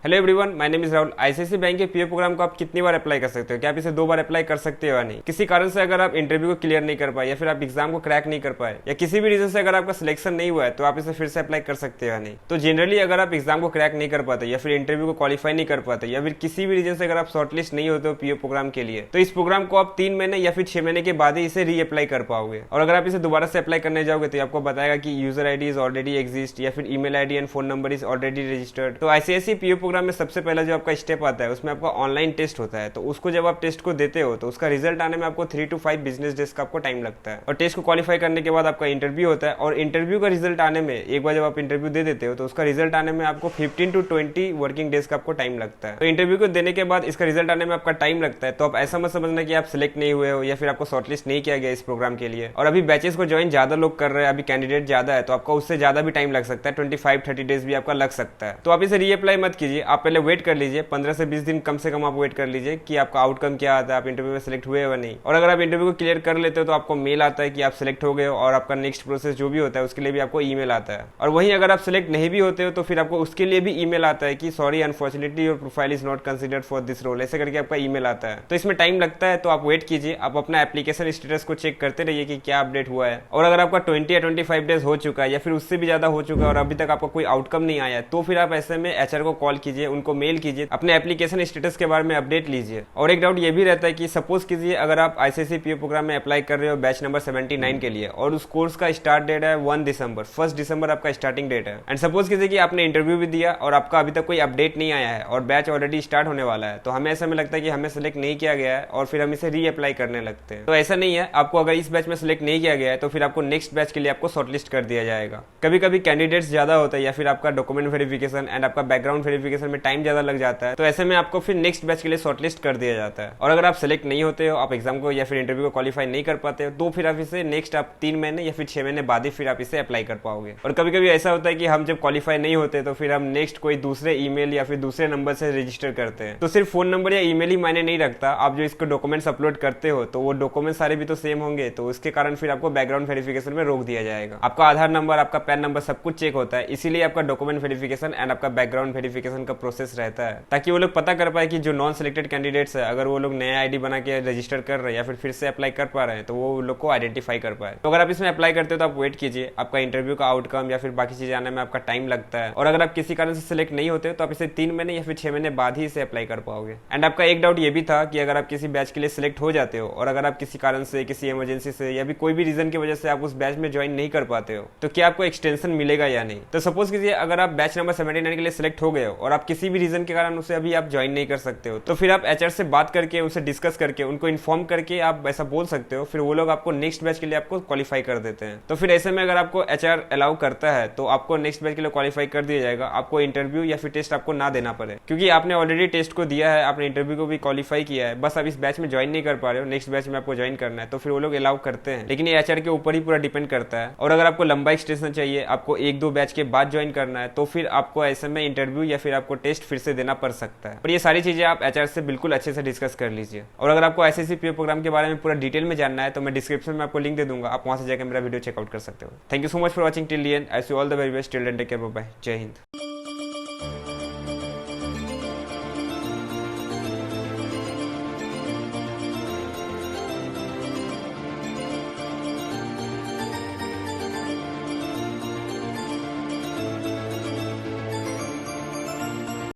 Hello everyone, my name is Rahul. ICICI bank के PO programme को आप कितनी बार अप्लाई कर सकते हो? क्या आप इसे 2 बार अप्लाई कर सकते हो या नहीं? किसी कारण से अगर आप इंटरव्यू को क्लियर नहीं कर पाए या फिर आप एग्जाम को क्रैक नहीं कर पाए या किसी भी रीजन से अगर आपका सिलेक्शन नहीं हुआ है तो आप इसे फिर से अप्लाई कर सकते हो या नहीं? तो जनरली अगर आप एग्जाम को क्रैक नहीं कर पाते या फिर इंटरव्यू को क्वालिफाई नहीं कर पाते या फिर किसी भी रीजन से अगर आप शॉर्टलिस्ट नहीं होते हो पीओ प्रोग्राम के लिए, तो इस प्रोग्राम को आप 3 महीने या फिर 6 महीने के बाद ही इसे रीअप्लाई कर पाओगे। और अगर आप इसे दोबारा से अप्लाई करने जाओगे तो आपको बताएगा कि user ID is already exist या फिर email ID and phone number is already registered. तो आईसीआईसीआई पीओ प्रोग्राम में सबसे पहला जो आपका स्टेप आता है उसमें आपका ऑनलाइन टेस्ट होता है। तो उसको जब आप टेस्ट को देते हो तो उसका रिजल्ट आने में आपको 3 to 5 बिजनेस डेज का आपको टाइम लगता है। और टेस्ट को क्वालिफाई करने के बाद आपका इंटरव्यू होता है और इंटरव्यू का रिजल्ट आने में, एक बार जब आप इंटरव्यू दे देते हो तो उसका रिजल्ट आने में आपको 15 to 20 वर्किंग डेज का आपको टाइम लगता है। तो इंटरव्यू को देने के बाद इसका रिजल्ट आने में आपका टाइम लगता है। तो आप ऐसा मत समझना कि आप सिलेक्ट नहीं हुए हो या फिर आपको शॉर्टलिस्ट नहीं किया गया इस प्रोग्राम के लिए। और अभी बैचेस को ज्वाइन ज्यादा लोग कर रहे हैं, अभी कैंडिडेट ज्यादा है, तो आपका उससे ज्यादा भी टाइम लग सकता है, 25-30 डेज भी आपका लग सकता है। तो आप इसे रीअप्लाई मत कीजिए, आप पहले वेट कर लीजिए, 15 से 20 दिन कम से कम आप वेट कर लीजिए कि आपका आउटकम क्या आता है, आप इंटरव्यू में सिलेक्ट हुए या नहीं। और अगर आप इंटरव्यू को क्लियर कर लेते हो तो आपको मेल आता है कि आप सिलेक्ट हो गए हो और आपका नेक्स्ट प्रोसेस जो भी होता है उसके लिए भी आपको ईमेल आता है। और वहीं अगर आप सिलेक्ट नहीं भी होते हो तो फिर आपको उसके लिए भी ईमेल आता है कि sorry unfortunately your profile is not considered for this role, ऐसे करके आपका ईमेल आता है। तो इसमें टाइम लगता है, तो आप वेट कीजिए, आप अपना एप्लीकेशन स्टेटस को चेक करते रहिए कि क्या अपडेट हुआ है। और अगर आपका 20 या 25 डेज हो चुका है या फिर उससे भी ज्यादा हो चुका है और अभी तक आपका कोई आउटकम नहीं आया है, तो फिर आप ऐसे में एचआर को कॉल कीजिए, उनको मेल कीजिए, अपने एप्लीकेशन स्टेटस के बारे में अपडेट लीजिए। और एक डाउट ये भी रहता है कि सपोज कीजिए अगर आप आईसीआईसीआई पीओ प्रोग्राम में अप्लाई कर रहे हो बैच नंबर 79 के लिए और उस कोर्स का स्टार्ट डेट है 1 दिसंबर आपका स्टार्टिंग डेट है। एंड सपोज कीजिए कि आपने इंटरव्यू भी दिया और आपका अभी तक कोई अपडेट नहीं आया है और बैच ऑलरेडी स्टार्ट होने वाला है, तो हमें ऐसा में लगता है कि हमें सिलेक्ट नहीं किया गया है और फिर हम इसे रीअप्लाई करने लगते हैं। तो ऐसा नहीं है, आपको अगर इस बैच में सिलेक्ट नहीं किया गया है तो फिर आपको नेक्स्ट बैच के लिए आपको शॉर्टलिस्ट कर दिया जाएगा। कभी कभी कैंडिडेट्स ज्यादा होता है या फिर आपका डॉक्यूमेंट वेरिफिकेशन एंड आपका बैकग्राउंड वेरिफिकेशन में टाइम ज्यादा लग जाता है, तो ऐसे में आपको फिर नेक्स्ट बैच के लिए शॉर्टलिस्ट कर दिया जाता है। और अगर आप सिलेक्ट नहीं होते हो, आप एग्जाम को या फिर इंटरव्यू को क्वालिफाई नहीं कर पाते हो, तो फिर आप इसे नेक्स्ट आप 3 महीने या फिर 6 महीने बाद ही फिर आप इसे अप्लाई कर पाओगे। और कभी कभी ऐसा होता है कि हम जब क्वालिफाई नहीं होते तो फिर हम नेक्स्ट कोई दूसरे ईमेल या फिर दूसरे नंबर से रजिस्टर करते हैं। तो सिर्फ फोन नंबर या ईमेल ही मायने नहीं रखता, आप जो इसको डॉक्यूमेंट्स अपलोड करते हो तो वो डॉक्यूमेंट सारे भी तो सेम होंगे, तो उसके कारण फिर आपको बैकग्राउंड वेरिफिकेशन में रोक दिया जाएगा। आपका आधार नंबर, आपका पैन नंबर सब कुछ चेक होता है, इसीलिए आपका डॉक्यूमेंट वेरिफिकेशन एंड आपका बैकग्राउंड वेरिफिकेशन का प्रोसेस रहता है, ताकि वो लोग पता कर पाए कि जो नॉन सिलेक्टेड कैंडिडेट्स है अगर वो लोग नया आईडी बना के रजिस्टर कर रहे हैं या फिर से अप्लाई कर पा रहे हैं तो वो लोग को आइडेंटिफाई कर पाए। तो अगर आप इसमें अप्लाई करते हो तो आप वेट कीजिए, आपका इंटरव्यू का आउटकम या फिर बाकी चीजें आने में आपका टाइम लगता है। और अगर आप किसी कारण से सिलेक्ट नहीं होते तो आप इसे 3 महीने या फिर 6 महीने बाद ही इसे अप्लाई कर पाओगे। एंड आपका एक डाउट ये भी था कि अगर आप किसी बैच के लिए सिलेक्ट हो जाते हो और अगर आप किसी कारण से, किसी इमरजेंसी से या भी कोई भी रीजन की वजह से आप उस बैच में ज्वाइन नहीं कर पाते हो तो क्या आपको एक्सटेंशन मिलेगा या नहीं। तो सपोज कीजिए अगर आप बैच नंबर 79 के लिए सिलेक्ट हो गए हो और आप किसी भी रीजन के कारण उसे अभी आप ज्वाइन नहीं कर सकते हो, तो फिर आप एचआर से बात करके, उनसे डिस्कस करके, उनको इन्फॉर्म करके आप ऐसा बोल सकते हो, फिर वो लोग आपको नेक्स्ट बैच के लिए आपको क्वालिफाई कर देते हैं। तो फिर ऐसे में अगर आपको एचआर अलाउ करता है तो आपको नेक्स्ट बैच के लिए क्वालिफाई कर दिया जाएगा, आपको इंटरव्यू या फिर टेस्ट आपको ना देना पड़े, क्योंकि आपने ऑलरेडी टेस्ट को दिया है, आपने इंटरव्यू को भी क्वालिफाई किया है, बस आप इस बैच में ज्वाइन नहीं कर पा रहे हो, नेक्स्ट बैच में आपको ज्वाइन करना है, तो फिर वो लोग अलाउ करते हैं। लेकिन ये एचआर के ऊपर ही पूरा डिपेंड करता है। और अगर आपको लंबा एक्सटेंशन चाहिए, आपको 1-2 बैच के बाद ज्वाइन करना है, तो फिर आपको ऐसे में इंटरव्यू या फिर आपको टेस्ट फिर से देना पड़ सकता है। पर ये सारी चीजें आप एचआर से बिल्कुल अच्छे से डिस्कस कर लीजिए। और अगर आपको आईसीआईसीआई पीओ प्रोग्राम के बारे में पूरा डिटेल में जानना है तो मैं डिस्क्रिप्शन में आपको लिंक दे दूंगा, आप वहां से जाकर मेरा वीडियो चेकआउट कर सकते हो। Thank you so much for watching till the end. I wish you all the very best. Till then take care, bye bye, जय हिंद।